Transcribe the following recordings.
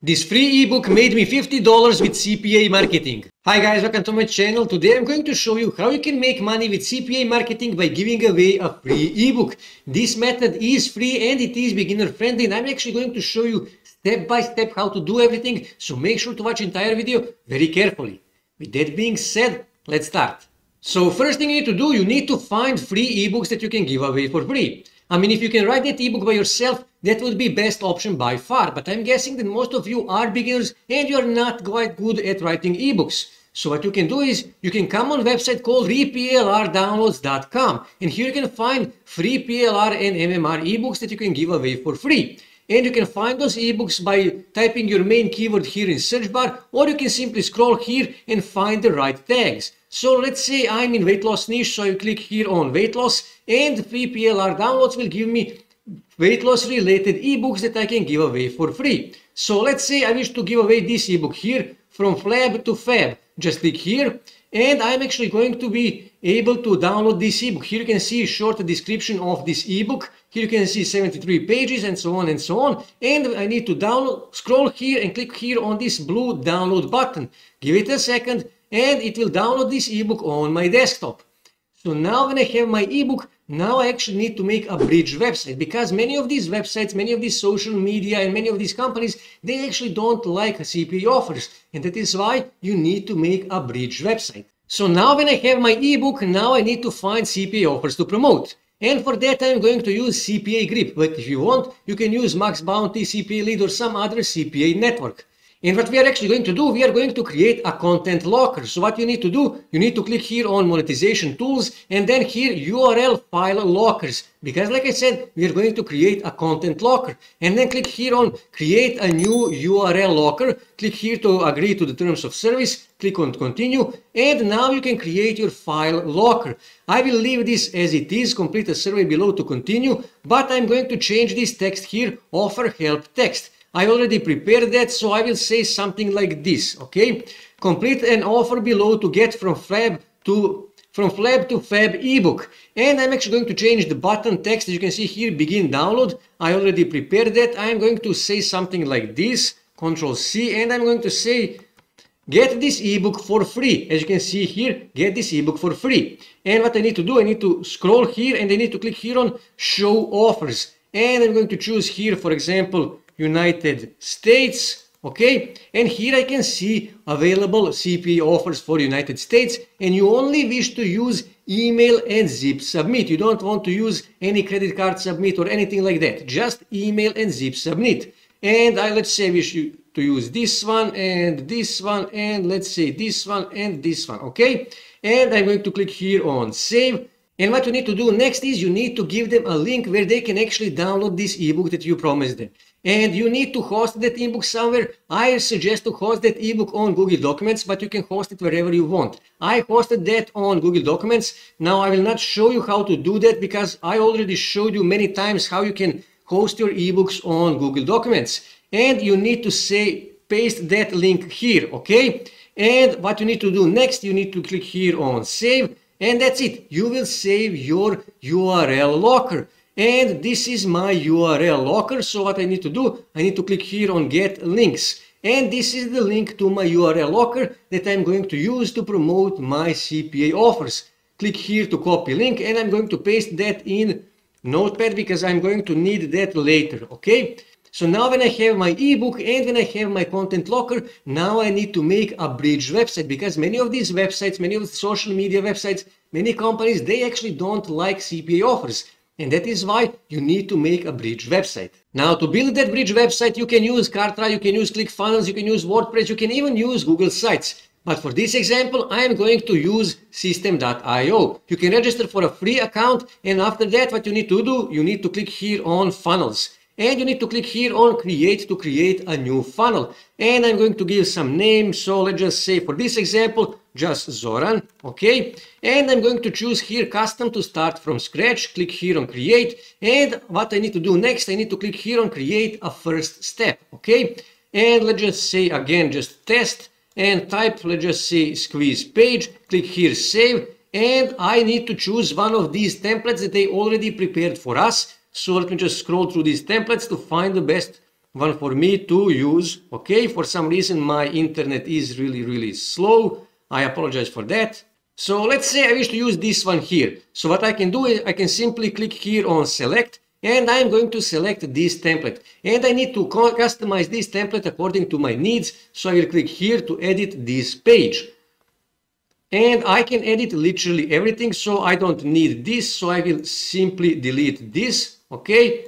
This free ebook made me $50 with CPA marketing. Hi guys, welcome to my channel. Today I'm going to show you how you can make money with CPA marketing by giving away a free ebook. This method is free and it is beginner friendly, and I'm actually going to show you step by step how to do everything. So make sure to watch the entire video very carefully. With that being said, let's start. So first thing you need to do, you need to find free ebooks that you can give away for free. I mean, if you can write that ebook by yourself, that would be best option by far. But I'm guessing that most of you are beginners and you are not quite good at writing ebooks. So what you can do is you can come on a website called replrdownloads.com, and here you can find free PLR and MMR ebooks that you can give away for free. And you can find those ebooks by typing your main keyword here in search bar, or you can simply scroll here and find the right tags. So let's say I'm in weight loss niche, so I click here on weight loss, and free PLR downloads will give me weight loss related ebooks that I can give away for free. So let's say I wish to give away this ebook here, From Flab to Fab. Just click here and I'm actually going to be able to download this ebook. Here you can see a short description of this ebook. Here you can see 73 pages and so on and so on. And I need to download, scroll here and click here on this blue download button. Give it a second and it will download this ebook on my desktop. So now when I have my ebook, now I actually need to make a bridge website, because many of these websites, many of these social media and many of these companies, they actually don't like CPA offers. And that is why you need to make a bridge website. So now when I have my ebook, now I need to find CPA offers to promote. And for that I'm going to use CPA Grip. But if you want, you can use Max Bounty, CPA Lead or some other CPA network. And what we are actually going to do, we are going to create a content locker. So what you need to do, you need to click here on monetization tools and then here URL file lockers. Because like I said, we are going to create a content locker. And then click here on create a new URL locker. Click here to agree to the terms of service. Click on continue. And now you can create your file locker. I will leave this as it is, complete a survey below to continue. But I'm going to change this text here, offer help text. I already prepared that, so I will say something like this, okay? Complete an offer below to get from Flab to Fab ebook. And I'm actually going to change the button text. As you can see here, begin download. I already prepared that. I'm going to say something like this, Control C, and I'm going to say, get this ebook for free. As you can see here, get this ebook for free. And what I need to do, I need to scroll here and I need to click here on show offers. And I'm going to choose here, for example, United States, okay, and here I can see available CPA offers for United States, and you only wish to use email and zip submit. You don't want to use any credit card submit or anything like that, just email and zip submit. And let's say I wish you to use this one and this one and let's say this one and this one, okay, and I'm going to click here on save. And what you need to do next is you need to give them a link where they can actually download this ebook that you promised them. And you need to host that ebook somewhere. I suggest to host that ebook on Google Documents, but you can host it wherever you want. I hosted that on Google Documents. Now I will not show you how to do that because I already showed you many times how you can host your ebooks on Google Documents. And you need to say, paste that link here, okay? And what you need to do next, you need to click here on save. And that's it. You will save your URL locker. And this is my URL locker. So what I need to do, I need to click here on get links. And this is the link to my URL locker that I'm going to use to promote my CPA offers. Click here to copy link and I'm going to paste that in Notepad because I'm going to need that later, okay? So now when I have my ebook and when I have my content locker, now I need to make a bridge website, because many of these websites, many of the social media websites, many companies, they actually don't like CPA offers. And that is why you need to make a bridge website. Now to build that bridge website, you can use Kartra, you can use ClickFunnels, you can use WordPress, you can even use Google Sites. But for this example, I am going to use System.io. You can register for a free account, and after that what you need to do, you need to click here on funnels. And you need to click here on create to create a new funnel. And I'm going to give some names. So let's just say for this example, just Zoran, okay? And I'm going to choose here custom to start from scratch. Click here on create. And what I need to do next, I need to click here on create a first step, okay? And let's just say again, just test and type, let's just say squeeze page. Click here save. And I need to choose one of these templates that they already prepared for us. So let me just scroll through these templates to find the best one for me to use. Okay, for some reason my internet is really slow. I apologize for that. So let's say I wish to use this one here. So what I can do is I can simply click here on select, and I'm going to select this template. And I need to customize this template according to my needs. So I will click here to edit this page. And I can edit literally everything, so I don't need this. So I will simply delete this, okay?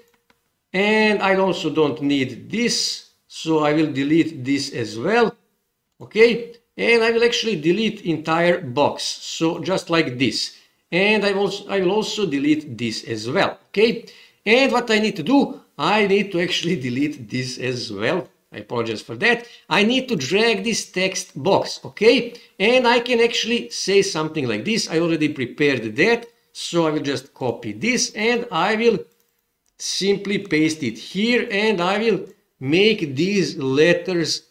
And I also don't need this, so I will delete this as well, okay? And I will actually delete entire box, so just like this. And I will also delete this as well, okay? And what I need to do, I need to actually delete this as well. I apologize for that. I need to drag this text box, okay? And I can actually say something like this. I already prepared that, so I will just copy this and I will simply paste it here, and I will make these letters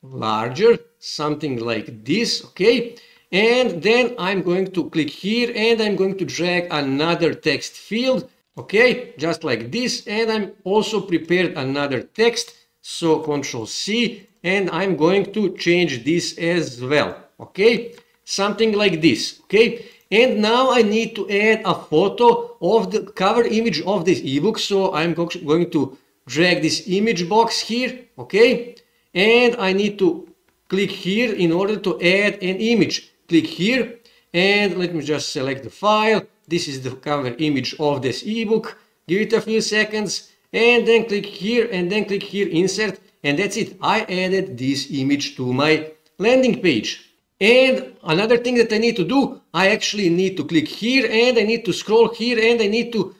larger, something like this, okay? And then I'm going to click here and I'm going to drag another text field, okay, just like this. And I'm also prepared another text, so Control C, and I'm going to change this as well, okay, something like this, okay? And now I need to add a photo of the cover image of this ebook, so I'm going to drag this image box here, okay? And I need to click here in order to add an image. Click here and let me just select the file. This is the cover image of this ebook. Give it a few seconds and then click here and then click here, insert, and that's it. I added this image to my landing page. And another thing that I need to do, I actually need to click here and I need to scroll here and I need to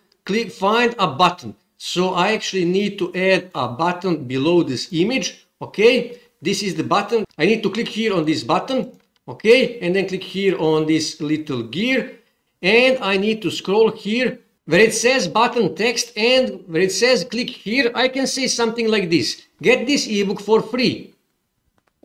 find a button. So I actually need to add a button below this image, okay? This is the button. I need to click here on this button, okay? And then click here on this little gear. And I need to scroll here where it says button text, and where it says click here, I can say something like this. Get this ebook for free.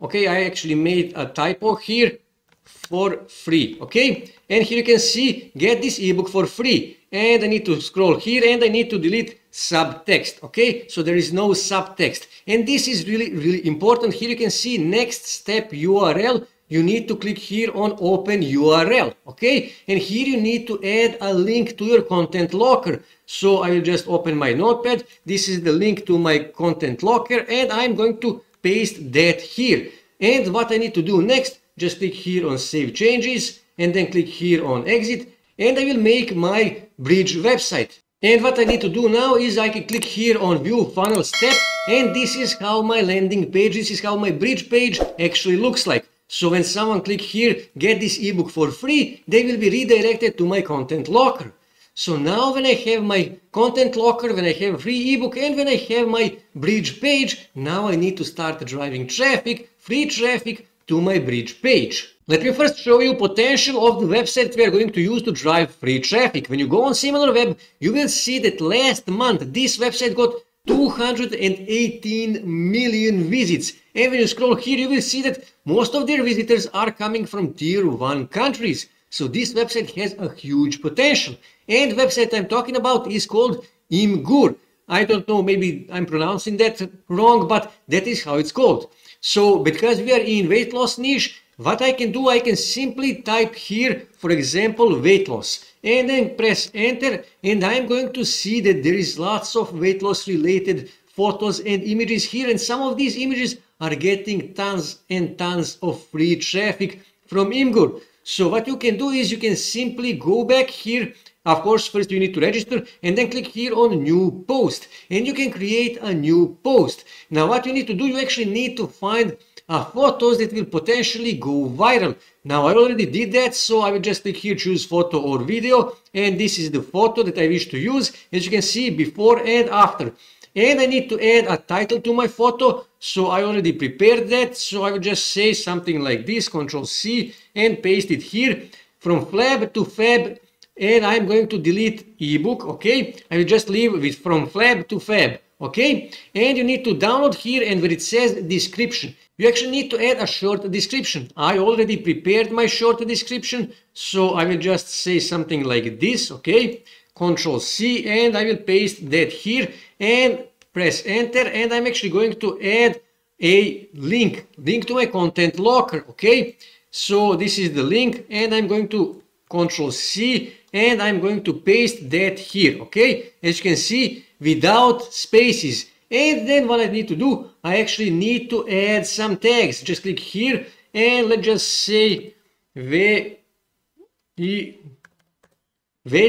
Okay, I actually made a typo here, for free, okay? And here you can see, get this ebook for free. And I need to scroll here and I need to delete subtext, okay? So there is no subtext. And this is really important. Here you can see next step URL. You need to click here on open URL, okay? And here you need to add a link to your content locker. So I will just open my notepad. This is the link to my content locker and I'm going to paste that here. And what I need to do next, just click here on save changes and then click here on exit, and I will make my bridge website. And what I need to do now is I can click here on view funnel step, and this is how my landing page, this is how my bridge page actually looks like. So when someone click here, get this ebook for free, they will be redirected to my content locker. So now when I have my content locker, when I have a free ebook, and when I have my bridge page, now I need to start driving traffic, free traffic to my bridge page. Let me first show you potential of the website we are going to use to drive free traffic. When you go on SimilarWeb, you will see that last month this website got 218 million visits. And when you scroll here, you will see that most of their visitors are coming from tier 1 countries. So this website has a huge potential. And the website I'm talking about is called Imgur. I don't know, maybe I'm pronouncing that wrong, but that is how it's called. So because we are in weight loss niche, what I can do, I can simply type here, for example, weight loss, and then press enter, and I'm going to see that there is lots of weight loss related photos and images here, and some of these images are getting tons and tons of free traffic from Imgur. So what you can do is you can simply go back here. Of course, first you need to register and then click here on new post, and you can create a new post. Now what you need to do, you actually need to find photos that will potentially go viral. Now I already did that, so I will just click here, choose photo or video, and this is the photo that I wish to use. As you can see, before and after. And I need to add a title to my photo, so I already prepared that. So I will just say something like this, Control C, and paste it here, from flab to fab, and I'm going to delete ebook, okay? I will just leave with from flab to fab, okay? And you need to download here, and where it says description, you actually need to add a short description. I already prepared my short description, so I will just say something like this, okay? Control C, and I will paste that here, and press enter, and I'm actually going to add a link to my content locker. Okay, so this is the link, and I'm going to Control C, and I'm going to paste that here. Okay, as you can see, without spaces. And then what I need to do, I actually need to add some tags. Just click here, and let's just say weight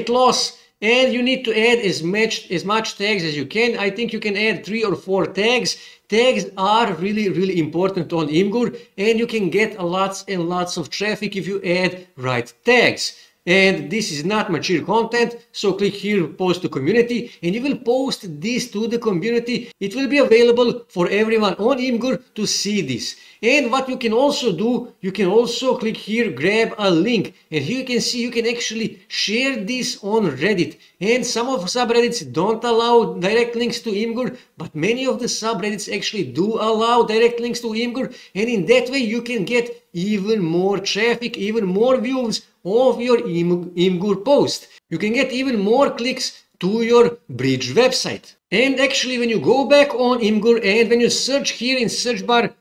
loss, and you need to add as much tags as you can. I think you can add 3 or 4 tags. Tags are really important on Imgur, and you can get lots and lots of traffic if you add right tags. And this is not mature content, so click here, post to community, and you will post this to the community. It will be available for everyone on Imgur to see this. And what you can also do, you can also click here, grab a link, and here you can see you can actually share this on Reddit. And some of subreddits don't allow direct links to Imgur, but many of the subreddits actually do allow direct links to Imgur, and in that way you can get even more traffic, even more views of your Imgur post. You can get even more clicks to your bridge website. And actually, when you go back on Imgur and when you search here in search bar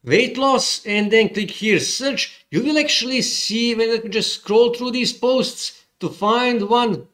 weight loss and then click here search, you will actually see, let me just scroll through these posts to find one.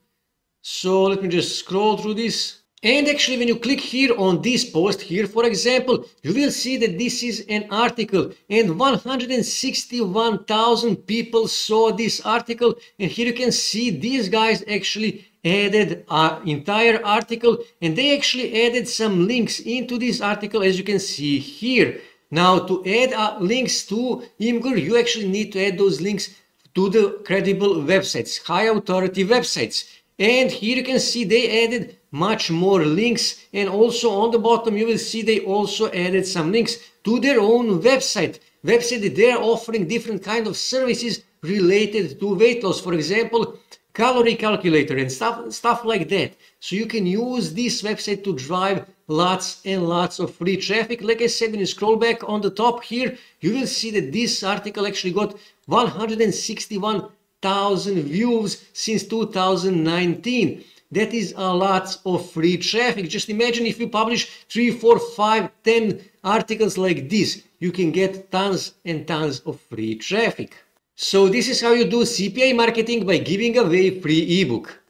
So let me just scroll through this. And actually, when you click here on this post here, for example, you will see that this is an article, and 161,000 people saw this article. And here you can see these guys actually added an entire article, and they actually added some links into this article, as you can see here. Now, to add links to Imgur, you actually need to add those links to the credible websites, high authority websites. And here you can see they added much more links, and also on the bottom you will see they also added some links to their own website that they are offering different kind of services related to weight loss, for example calorie calculator and stuff like that. So you can use this website to drive lots and lots of free traffic. Like I said, when you scroll back on the top here, you will see that this article actually got 161,000 views since 2019. That is a lot of free traffic. Just imagine if you publish 3, 4, 5, 10 articles like this, you can get tons and tons of free traffic. So this is how you do CPA marketing by giving away free ebook.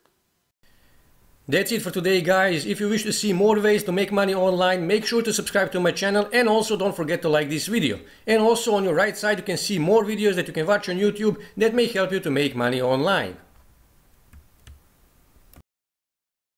That's it for today, guys. If you wish to see more ways to make money online, make sure to subscribe to my channel, and also don't forget to like this video. And also on your right side you can see more videos that you can watch on YouTube that may help you to make money online.